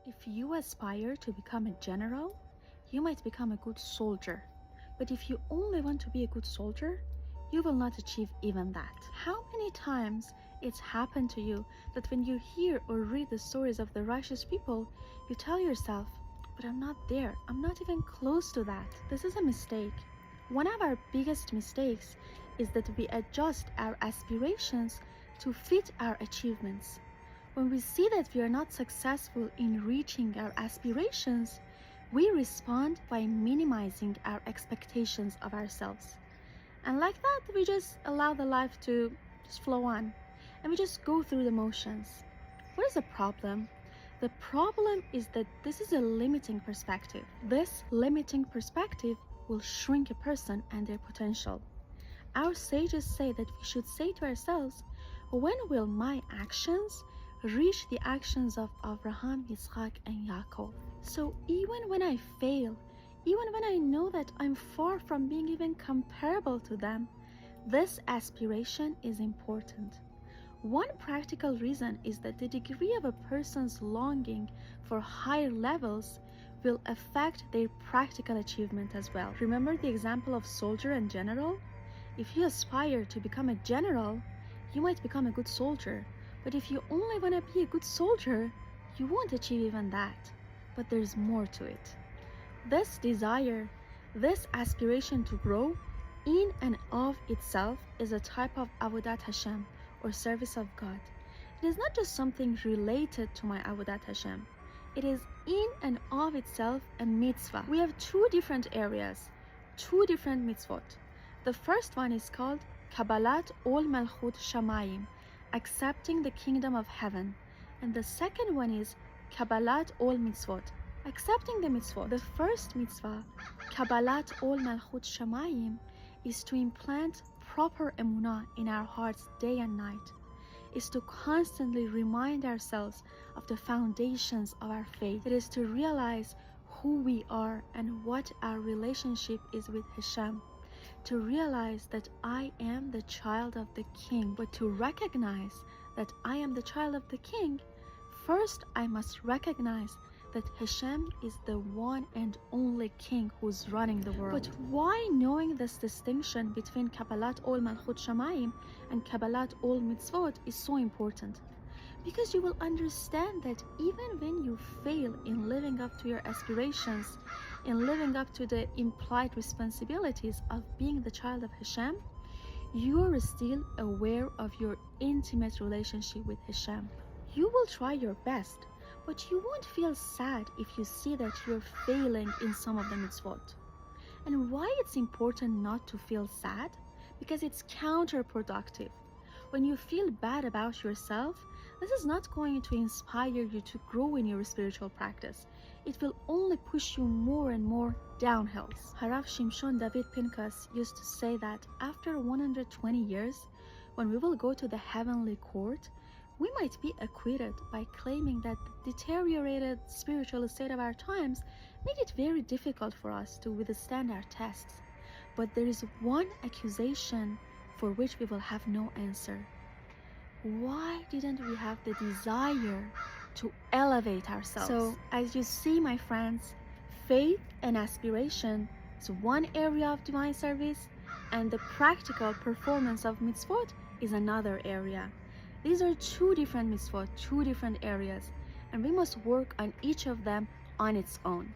If you aspire to become a general, you might become a good soldier. But if you only want to be a good soldier, you will not achieve even that. How many times it's happened to you that when you hear or read the stories of the righteous people, you tell yourself, but I'm not there, I'm not even close to that. This is a mistake. One of our biggest mistakes is that we adjust our aspirations to fit our achievements. When we see that we are not successful in reaching our aspirations, we respond by minimizing our expectations of ourselves. And like that, we just allow the life to just flow on, and we just go through the motions. What is the problem? The problem is that this is a limiting perspective. This limiting perspective will shrink a person and their potential. Our sages say that we should say to ourselves, when will my actions reach the actions of Abraham, Yitzchak, and Yakobov? So even when I fail, even when I know that I'm far from being even comparable to them, this aspiration is important. One practical reason is that the degree of a person's longing for higher levels will affect their practical achievement as well. Remember the example of soldier and general? If you aspire to become a general, you might become a good soldier. But if you only want to be a good soldier, you won't achieve even that. But there's more to it. This desire, this aspiration to grow in and of itself is a type of Avodat Hashem, or service of God. It is not just something related to my Avodat Hashem. It is in and of itself a mitzvah. We have two different areas, two different mitzvot. The first one is called Kabbalat Ol Malchut Shamayim, accepting the kingdom of heaven. And the second one is Kabbalat Ol Mitzvot, accepting the mitzvot. The first mitzvah, Kabbalat Ol Malchut Shamayim, is to implant proper emunah in our hearts day and night, is to constantly remind ourselves of the foundations of our faith. It is to realize who we are and what our relationship is with Hashem, to realize that I am the child of the King. But to recognize that I am the child of the King, first I must recognize that Hashem is the one and only King who's running the world. But why knowing this distinction between Kabbalat Ol Malchut Shamayim and Kabbalat Ol Mitzvot is so important? Because you will understand that even when you fail in living up to your aspirations, in living up to the implied responsibilities of being the child of Hashem, you are still aware of your intimate relationship with Hashem. You will try your best, but you won't feel sad if you see that you're failing in some of the mitzvot. And why it's important not to feel sad? Because it's counterproductive. When you feel bad about yourself, this is not going to inspire you to grow in your spiritual practice. It will only push you more and more downhill. Harav Shimshon David Pinkas used to say that after 120 years, when we will go to the heavenly court, we might be acquitted by claiming that the deteriorated spiritual state of our times made it very difficult for us to withstand our tests. But there is one accusation for which we will have no answer. Why didn't we have the desire to elevate ourselves? So, as you see, my friends, faith and aspiration is one area of divine service, and the practical performance of mitzvot is another area. These are two different mitzvot, two different areas, and we must work on each of them on its own.